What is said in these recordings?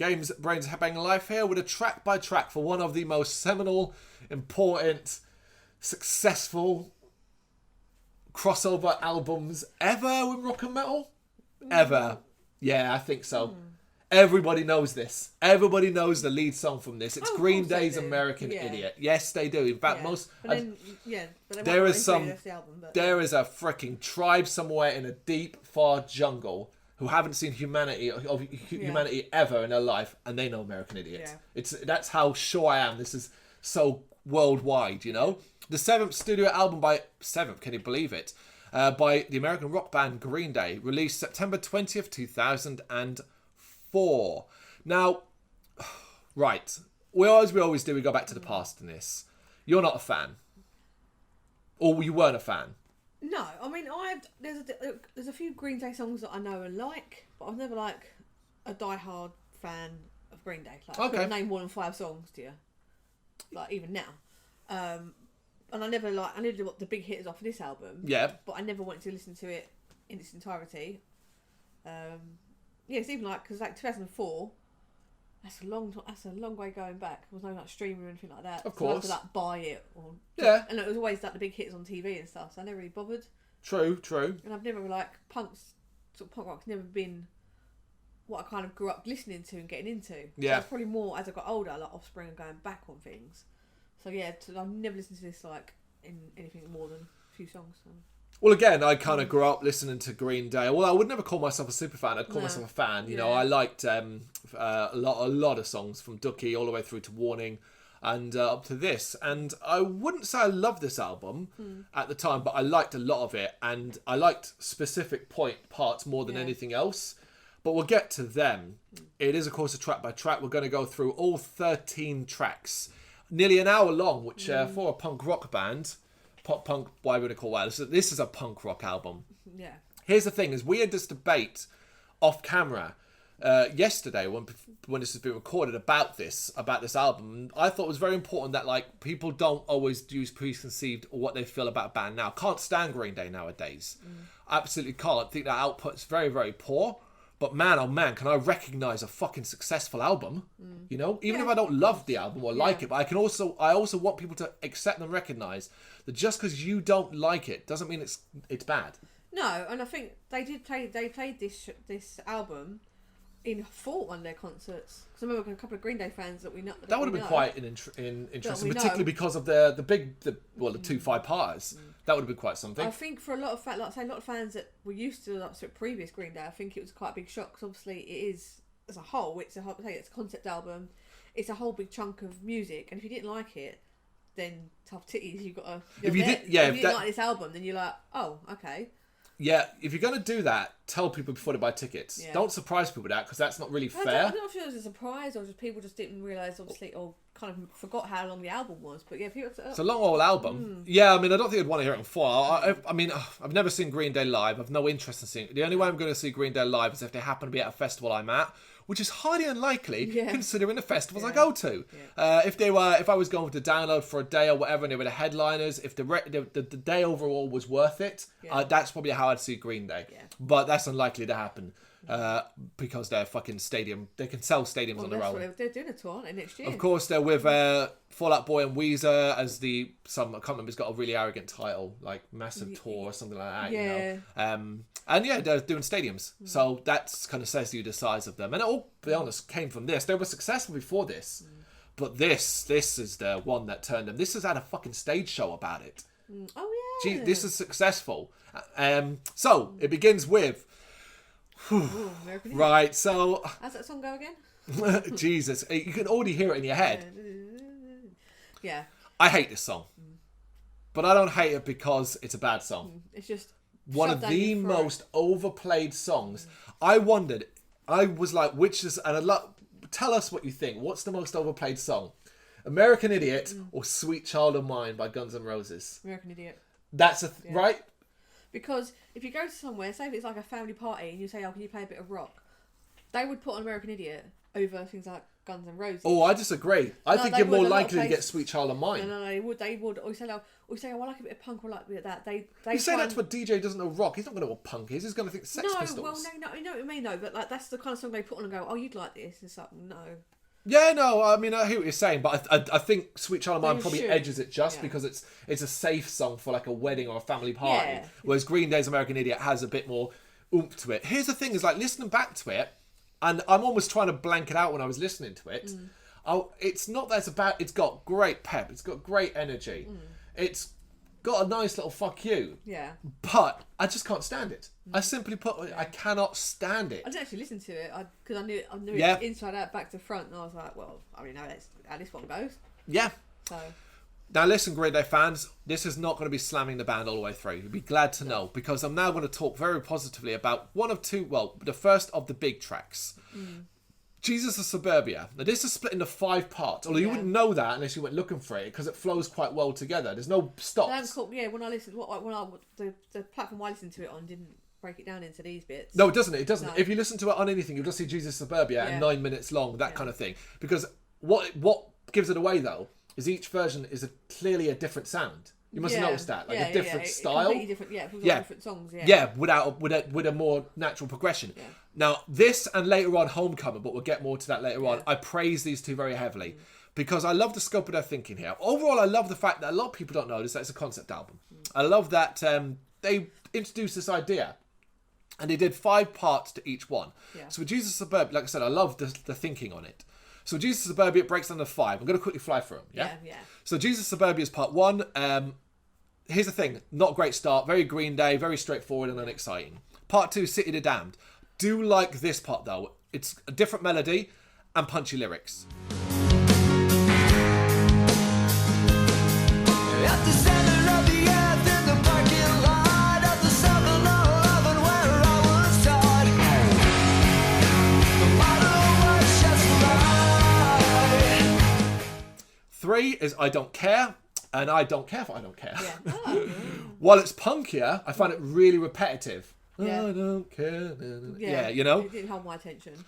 Brrraains A Head-Banging Life here with a track by track for one of the most seminal, important, successful crossover albums ever with rock and metal. Ever. Yeah, I think so. Everybody knows this. Everybody knows the lead song from this. It's Green Day's American Idiot. Yes, they do. In fact, most... there is a freaking tribe somewhere in a deep, far jungle who haven't seen humanity ever in their life, and they know American Idiot. Yeah. That's how sure I am. This is so worldwide, you know? The 7th studio album by... 7th, can you believe it? By the American rock band Green Day, released September 20th, 2004. Now, right, we always do, we go back to the past in this. You're not a fan. Or you weren't a fan. No, I mean, there's a few Green Day songs that I know and like, but I'm never like a die-hard fan of Green Day. Like, I couldn't name more than 5 songs to you. Like, even now. And I never knew what the big hitters off of this album. Yeah. But I never wanted to listen to it in its entirety. It's even like, because like 2004, that's a long way going back. There was no like streaming or anything like that. Of course. So I had to like buy it. And it was always like the big hits on TV and stuff, so I never really bothered. True. And I've never like, punk rock's never been what I kind of grew up listening to and getting into. Yeah. So it's probably more as I got older, like Offspring and going back on things. So yeah, I've never listened to this like in anything more than a few songs. So. Well, again, I kind of grew up listening to Green Day. Well, I would never call myself a super fan. I'd call myself a fan. You know, I liked a lot of songs from Ducky all the way through to Warning and up to this. And I wouldn't say I loved this album at the time, but I liked a lot of it. And I liked specific parts more than anything else. But we'll get to them. It is, of course, a track by track. We're going to go through all 13 tracks. Nearly an hour long, which for a punk rock band... Pop punk, why would I call that? This is a punk rock album. Yeah. Here's the thing: is we had this debate off camera yesterday when this has been recorded about this album. And I thought it was very important that like people don't always use preconceived or what they feel about a band now. Can't stand Green Day nowadays. Absolutely can't. I think that output's very, very poor. But man, oh man, can I recognise a fucking successful album? You know, even if I don't love the album or like it, but I also want people to accept and recognise that just because you don't like it doesn't mean it's bad. No, and I think they played this album in full one of their concerts. Because I remember a couple of Green Day fans that we know. That would have been quite interesting, particularly because of the 2 5-parters. That would have been quite something. I think for a lot of fans that were used to previous Green Day, I think it was quite a big shock. Because obviously, it is as a whole. It's a concept album. It's a whole big chunk of music, and if you didn't like it, then tough titties. You've got to. If you didn't like this album, then you're like, oh, okay. Yeah, if you're going to do that, tell people before they buy tickets. Yeah. Don't surprise people with that, because that's not really fair. I don't know if it was a surprise or just people just didn't realise, obviously, or kind of forgot how long the album was. But yeah, people... It's a long old album. Yeah, I mean, I don't think I'd want to hear it in full. I mean, I've never seen Green Day live. I've no interest in seeing it. The only way I'm going to see Green Day live is if they happen to be at a festival I'm at, which is highly unlikely considering the festivals I go to. Yeah. If I was going to download for a day or whatever and they were the headliners, if the day overall was worth it, that's probably how I'd see Green Day. Yeah. But that's unlikely to happen because they're fucking stadium. They can sell stadiums on their own. They're doing a tour, aren't they, next year? Of course, they're with Fall Out Boy and Weezer as I can't remember, it's got a really arrogant title, like Massive Tour or something like that, you know. And yeah, they're doing stadiums. So that's kind of says to you the size of them. And it all, to be honest, came from this. They were successful before this. But this is the one that turned them. This has had a fucking stage show about it. Oh, yeah. Gee, this is successful. So, it begins with... right, so... How's that song go again? Jesus. You can already hear it in your head. Yeah. I hate this song. But I don't hate it because it's a bad song. It's just... one of the most overplayed songs. I wondered, I was like, which is... and tell us what you think. What's the most overplayed song? American Idiot or Sweet Child of Mine by Guns N' Roses? American Idiot. That's right? Because if you go to somewhere, say if it's like a family party and you say, oh, can you play a bit of rock? They would put on American Idiot over things like Guns N' Roses. Oh, I disagree. I think you're more likely to get Sweet Child of Mine. No, they would. Or say, I like a bit of punk, or like a bit of that. They you say that to a DJ who doesn't know rock. He's not going to know what punk is. He's going to think Sex Pistols. No, you know what I mean, though. But like, that's the kind of song they put on and go, oh, you'd like this. It's like, no. Yeah, no, I mean, I hear what you're saying, but I think Sweet Child of Mine probably edges it just because it's a safe song for like a wedding or a family party. Yeah. Whereas Green Day's American Idiot has a bit more oomph to it. Here's the thing, is like listening back to it, and I'm almost trying to blank it out when I was listening to it. It's not that it's got great pep, it's got great energy, it's got a nice little fuck you. Yeah. But I just can't stand it. I simply put, I cannot stand it. I didn't actually listen to it because I knew it inside out, back to front, and I was like, well, I mean, that's how this one goes. Yeah. So. Now listen, Green Day fans, this is not going to be slamming the band all the way through. You'll be glad to know, because I'm now going to talk very positively about the first of the big tracks. Jesus of Suburbia. Now this is split into 5 parts, although you wouldn't know that unless you went looking for it, because it flows quite well together. There's no stops. When I listened, the platform I listened to it on didn't break it down into these bits. No, it doesn't. It doesn't. No. If you listen to it on anything, you'll just see Jesus of Suburbia and 9 minutes long, that kind of thing. Because what gives it away though is each version is clearly a different sound. You must have noticed that, a different style. Completely different, different songs. With a more natural progression. Yeah. Now, this and later on Homecoming, but we'll get more to that later on. I praise these two very heavily because I love the scope of their thinking here. Overall, I love the fact that a lot of people don't notice that it's a concept album. I love that they introduced this idea, and they did 5 parts to each one. Yeah. So with Jesus Suburbia, like I said, I love the thinking on it. So Jesus Suburbia, it breaks down to 5. I'm going to quickly fly through them. Yeah. So Jesus Suburbia is part 1. Here's the thing, not a great start, very Green Day, very straightforward and unexciting. Part 2, City of the Damned. Do like this part though. It's a different melody and punchy lyrics. At the center of the earth in the parking lot of the 7-Eleven where I was taught, the motto was just right. 3 is I Don't Care. And I don't care for I Don't Care. Yeah. Oh. While it's punkier, I find it really repetitive. Yeah. I don't care. Yeah, you know? It didn't hold my attention.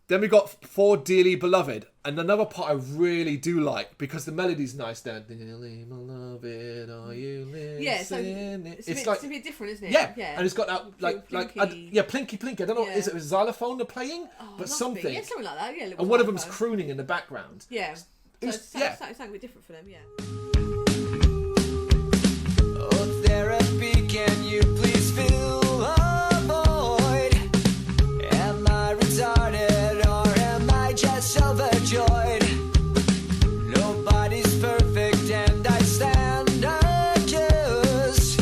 Then we got For Dearly Beloved. And another part I really do like because the melody's nice there. Dearly Beloved, are you listening? Yeah, so it's a bit different, isn't it? Yeah. And it's got that, plinky. I don't know, is it a xylophone they're playing? But something. Yeah, something like that. Yeah, and one of them's crooning in the background. Yeah. So it's something a bit different for them, yeah. Oh, therapy, can you please fill a void? Am I retarded or am I just overjoyed? Nobody's perfect and I stand accused,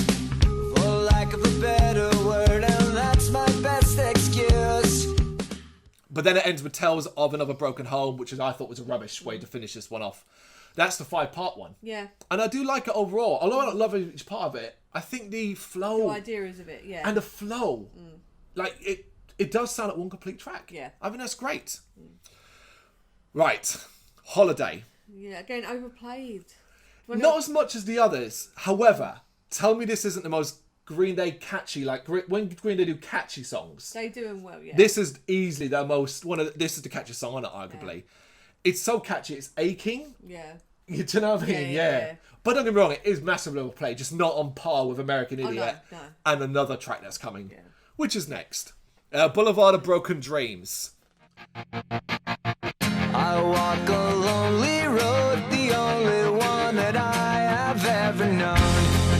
for lack of a better word, and that's my best excuse. But then it ends with Tales of Another Broken Home, which I thought was a rubbish way to finish this one off. That's the 5-part one. Yeah. And I do like it overall. Although I don't love each part of it, I think the flow... The idea is of it, yeah. And the flow. Like, it does sound like one complete track. Yeah. I think that's great. Right. Holiday. Yeah, again, overplayed. Not as much as the others. However, tell me this isn't the most Green Day catchy, like when Green Day do catchy songs. They do them well, yeah. This is easily the most... This is the catchiest song on it, arguably. Yeah. It's so catchy, it's aching. Yeah. You know what I mean? Yeah. But don't get me wrong, it is massively overplayed, just not on par with American Idiot and another track that's coming, which is next. Boulevard of Broken Dreams. I walk a lonely road, the only one that I have ever known.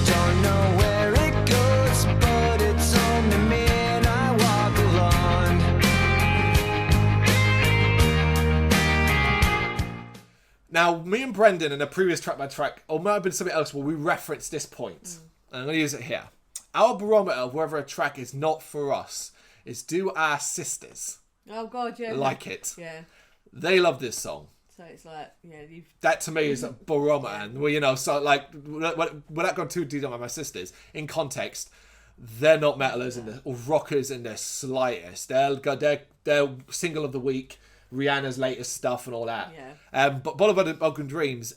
Don't know where it goes, but it's home to me and I walk alone. Now, me and Brendan in a previous track by track, or might have been something else where we referenced this point. And I'm going to use it here. Our barometer of whether a track is not for us is do our sisters like it? Yeah. They love this song. So it's like, that to me is a barometer. And, well, so like, without going too deep on my sisters, in context, they're not metalers or rockers in their slightest. They're single of the week, Rihanna's latest stuff and all that. Yeah. But Boulevard of Broken Dreams,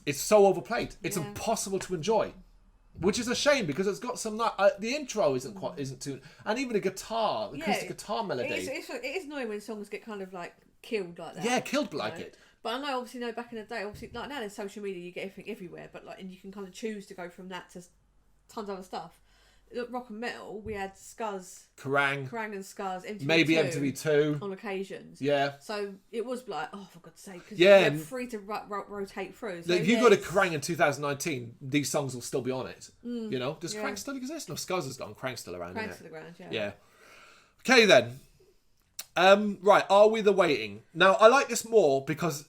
it's so overplayed. It's impossible to enjoy. Which is a shame because it's got some... the intro isn't too... And even the acoustic guitar melody. It is annoying when songs get kind of like killed like that. Yeah, killed like it. But I know back in the day, obviously, like now there's social media, you get everything everywhere, but like, and you can kind of choose to go from that to tons of other stuff. Rock and metal, we had Scuzz, Kerrang and Scuzz, MTV2, maybe MTV2 on occasions. Yeah. So it was like, oh, for God's sake, because yeah, you were free to rotate through. So if you go to Kerrang in 2019, these songs will still be on it. You know, does Kerrang still exist? No, Scuzz is gone. Kerrang's still around. Kerrang's still around. Yeah. Yeah. Okay then. Right, Are We the Waiting? Now I like this more because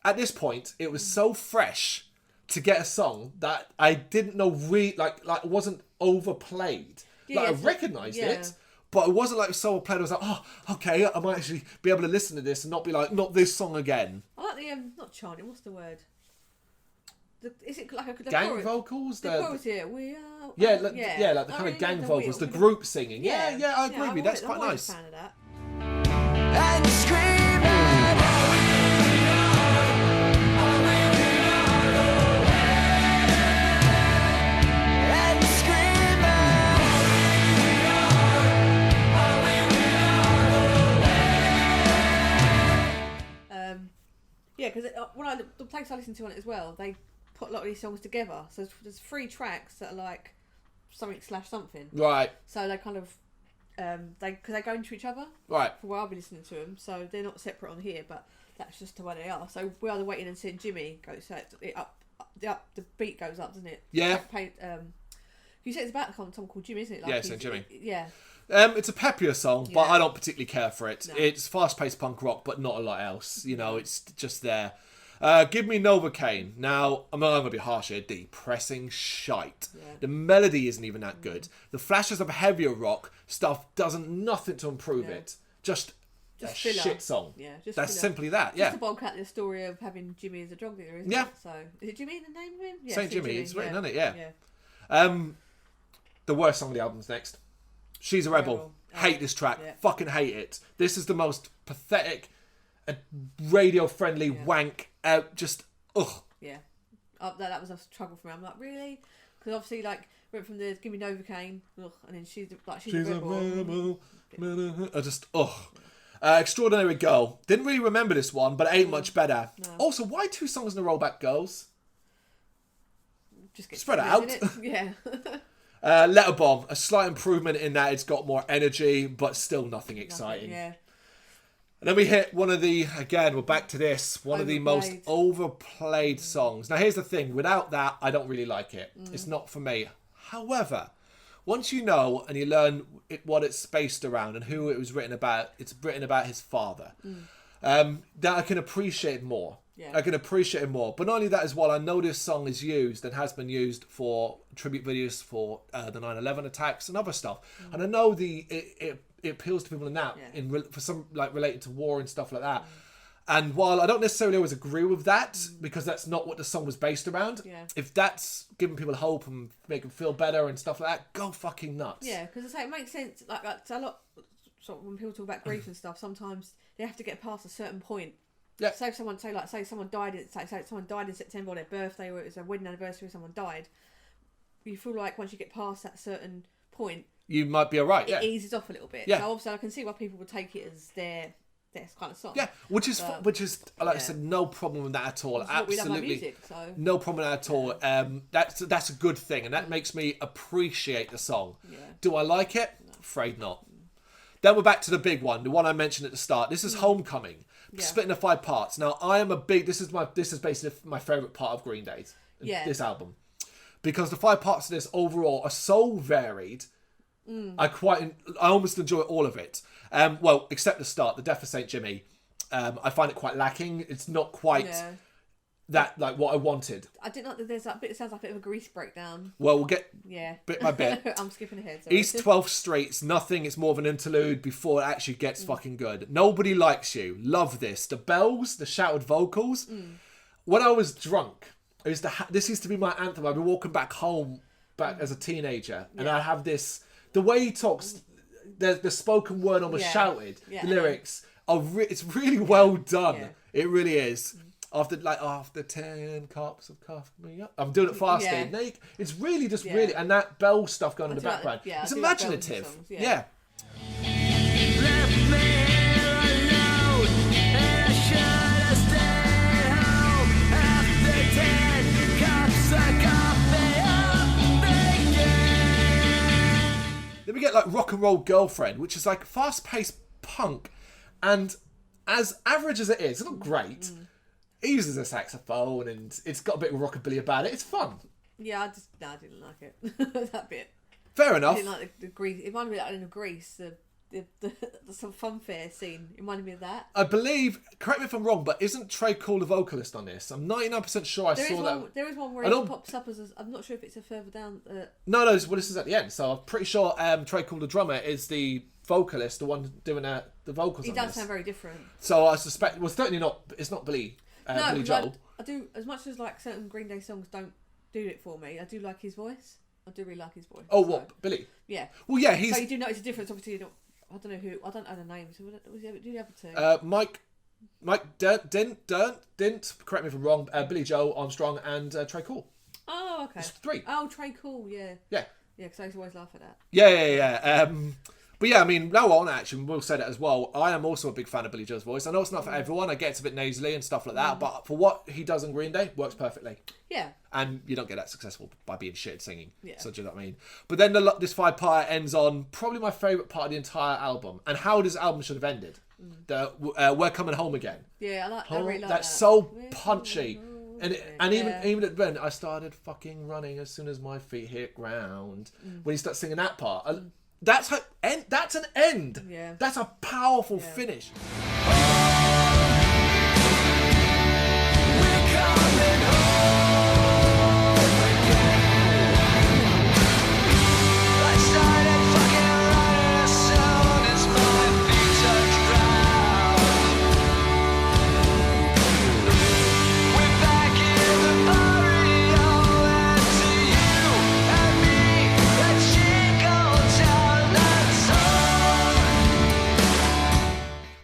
at this point it was so fresh to get a song that I didn't know like it wasn't overplayed. Like I recognised it, but it wasn't like so overplayed. I was like, oh, okay, I might actually be able to listen to this and not be like, not this song again. I like the not chanting. What's the word? Is it like a gang chorus? vocals? The chorus here. We are. Yeah, like the kind of gang vocals, the group singing. Yeah, I agree with you. That's quite nice. I'm a fan of that. And screaming. Yeah, because the place I listen to on it as well, they put a lot of these songs together. So there's 3 tracks that are like something/something. Right. So they kind of they go into each other. Right. For where I'll be listening to them, so they're not separate on here, but that's just the way they are. So We Are the Waiting and Seeing Jimmy goes so the beat goes up, doesn't it? Yeah. You said it's about a song called Jimmy, isn't it? Like Seeing Jimmy. Yeah. It's a peppier song, but I don't particularly care for it. No. It's fast-paced punk rock, but not a lot else. You know, it's just there. Give me Novocaine. Now, I'm going to be harsh here. Depressing shite. Yeah. The melody isn't even that good. The flashes of heavier rock stuff doesn't nothing to improve it. Just a filler. Shit song. Yeah, that's filler. Simply that. Just to bulk out the story of having Jimmy as a drug dealer, isn't it? So is it Jimmy the name of him? Yeah, Saint Jimmy. It's written on it. Yeah. Yeah. The worst song on the album's next. She's a Rebel. Hate this track. Yeah. Fucking hate it. This is the most pathetic, radio-friendly wank. Just ugh. Yeah, that was a struggle for me. I'm like, really? Because obviously, like, went from the Give Me Novocaine, and then she's a rebel. I just Extraordinary Girl. Didn't really remember this one, but it ain't much better. No. Also, why 2 songs in a row about girls? Just spread it out. Yeah. Letter Bomb, a slight improvement in that it's got more energy, but still nothing exciting. Yeah. And then we hit one of the, again, we're back to this, one of the most overplayed songs. Now here's the thing, without that, I don't really like it. It's not for me. However, once you know and you learn what it's based around and who it was written about, it's written about his father. That I can appreciate more. Yeah. I can appreciate it more. But not only that as well, I know this song is used and has been used for tribute videos for the 9/11 attacks and other stuff. And I know it appeals to people in that, for some like related to war and stuff like that. And while I don't necessarily always agree with that, because that's not what the song was based around, if that's giving people hope and making them feel better and stuff like that, go fucking nuts. Yeah, because I say it makes sense. Like a lot, sort of when people talk about grief and stuff, sometimes they have to get past a certain point. Yeah. Say someone died in September on their birthday, or it was a wedding anniversary, someone died. You feel like once you get past that certain point, you might be alright. It eases off a little bit. Yeah. So obviously, I can see why people would take it as their kind of song. Yeah, which is like I said, no problem with that at all. Absolutely, music, so. No problem with that at all. That's a good thing, and that makes me appreciate the song. Yeah. Do I like it? No. Afraid not. Then we're back to the big one, the one I mentioned at the start. This is Homecoming. Split into 5 parts. Now, I am a big... This is basically my favourite part of Green Day's. This album. Because the 5 parts of this overall are so varied. I almost enjoy all of it. Well, except the start, the Death of St. Jimmy. I find it quite lacking. It's not quite... that like what I wanted. I didn't know that there's that bit. It sounds like a bit of a Grease breakdown. Well, we'll get bit by bit. I'm skipping ahead. Sorry. East 12th Street. It's nothing. It's more of an interlude before it actually gets fucking good. Nobody Likes You. Love this. The bells, the shouted vocals. When I was drunk, this used to be my anthem. I'd be walking back home as a teenager, and I have this. The way he talks, the spoken word almost shouted. The lyrics are it's really well done. Yeah. It really is. After 10 cups of coffee, I'm doing it fasting. Yeah. It's really just really, and that bell stuff going in the background. It's imaginative. Left me alone. get like Rock and Roll Girlfriend, which is like fast-paced punk, and as average as it is, it's not great. He uses a saxophone, and it's got a bit of rockabilly about it. It's fun. Yeah, I didn't like it. That bit. Fair I enough. didn't like the Grease. It reminded me of that in Grease, the some funfair scene. It reminded me of that. I believe, correct me if I'm wrong, but isn't Trey Cole the vocalist on this? I'm 99% sure I saw that. There is one where it pops up as I'm not sure if it's a further down. No, well, this is at the end, so I'm pretty sure Trey Cole, the drummer, is the vocalist, the one doing the vocals. He on does this. sound very different. So I suspect, well, certainly not. It's not Billy. No, Billy Joel. I do, as much as like certain Green Day songs don't do it for me. I do like his voice. I do really like his voice. Oh, what, Billy? Yeah. Well, yeah, he's. So you do notice a difference. Obviously, you don't. I don't know who. I don't know the names. Who was the other two? Mike didn't. Correct me if I'm wrong. Billy Joel Armstrong and Trey Cole. Oh, okay. It's 3. Oh, Trey Cool. Yeah. Yeah. Yeah, because I used to always laugh at that. Yeah. But yeah, I mean, now on, actually, we'll say that as well. I am also a big fan of Billy Joel's voice. I know it's not for everyone. I get it's a bit nasally and stuff like that. But for what he does on Green Day, works perfectly. Yeah. And you don't get that successful by being shit at singing. Yeah. So do you know what I mean? But then this 5-part ends on probably my favourite part of the entire album. And how this album should have ended. We're Coming Home Again. Yeah, I really like that. That's so punchy. And even at the end, I started fucking running as soon as my feet hit ground. When he starts singing that part, that's an end. Yeah. That's a powerful finish.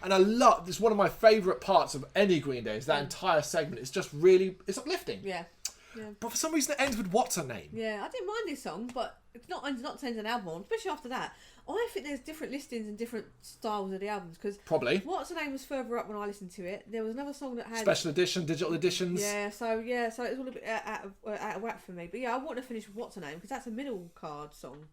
And I love, it's one of my favourite parts of any Green Day, is that entire segment. It's just really, it's uplifting. Yeah. But for some reason it ends with What's Her Name? Yeah, I didn't mind this song, but it's not saying it's an album, especially after that. I think there's different listings and different styles of the albums, because Probably. What's Her Name was further up when I listened to it. There was another song that had Special edition, digital editions. so it was all a bit out of whack for me. But yeah, I want to finish with What's Her Name, because that's a middle card song.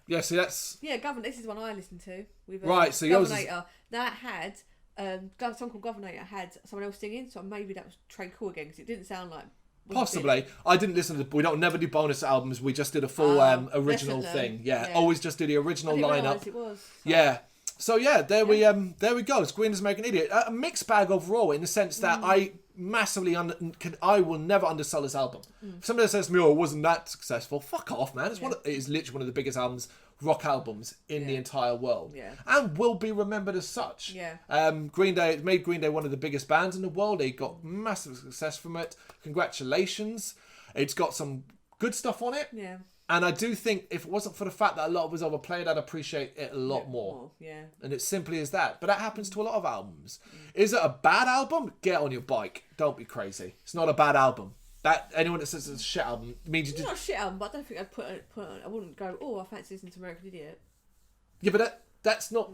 Yeah, see that's... Yeah, This is one I listened to. With, right, so yours is... That had... a song called Governator had someone else singing, so maybe that was Trey Cool again, because it didn't sound like... Possibly. I didn't listen to... We don't never do bonus albums. We just did a full original thing. Yeah, always just do the original lineup. It was. Yeah. So yeah, there we go. It's Green Day's American Idiot. A mixed bag overall, in the sense that I massively I will never undersell this album. If somebody says to me, "Oh, it wasn't that successful," fuck off, man. It is literally one of the biggest rock albums in the entire world, and will be remembered as such. Green Day, it made Green Day one of the biggest bands in the world. They got massive success from it. Congratulations. It's got some good stuff on it. Yeah. And I do think if it wasn't for the fact that a lot of it was overplayed, I'd appreciate it a lot more. Yeah. And it's simply as that. But that happens to a lot of albums. Is it a bad album? Get on your bike. Don't be crazy. It's not a bad album. That anyone that says it's a shit album means you It's did. not a shit album, but I don't think I'd put on. I wouldn't go, "Oh, I fancy listening to American Idiot." Yeah, but that's not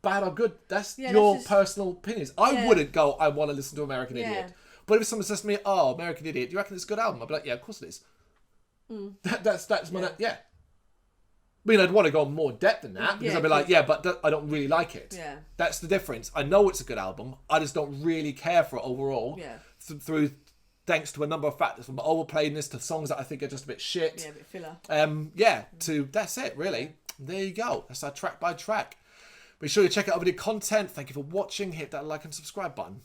bad or good. That's Yeah, your that's just... personal opinions. I wouldn't go, I want to listen to American Idiot. But if someone says to me, "Oh, American Idiot, do you reckon it's a good album?" I'd be like, "Yeah, of course it is." That's my... Yeah. I mean, I'd want to go more in depth than that, because I'd be like, "Yeah, but I don't really like it." Yeah. That's the difference. I know it's a good album. I just don't really care for it overall. Yeah. Through thanks to a number of factors, from overplayedness to songs that I think are just a bit shit. Yeah, a bit filler. That's it, really. There you go. That's our track by track. Be sure you check out other content. Thank you for watching. Hit that like and subscribe button.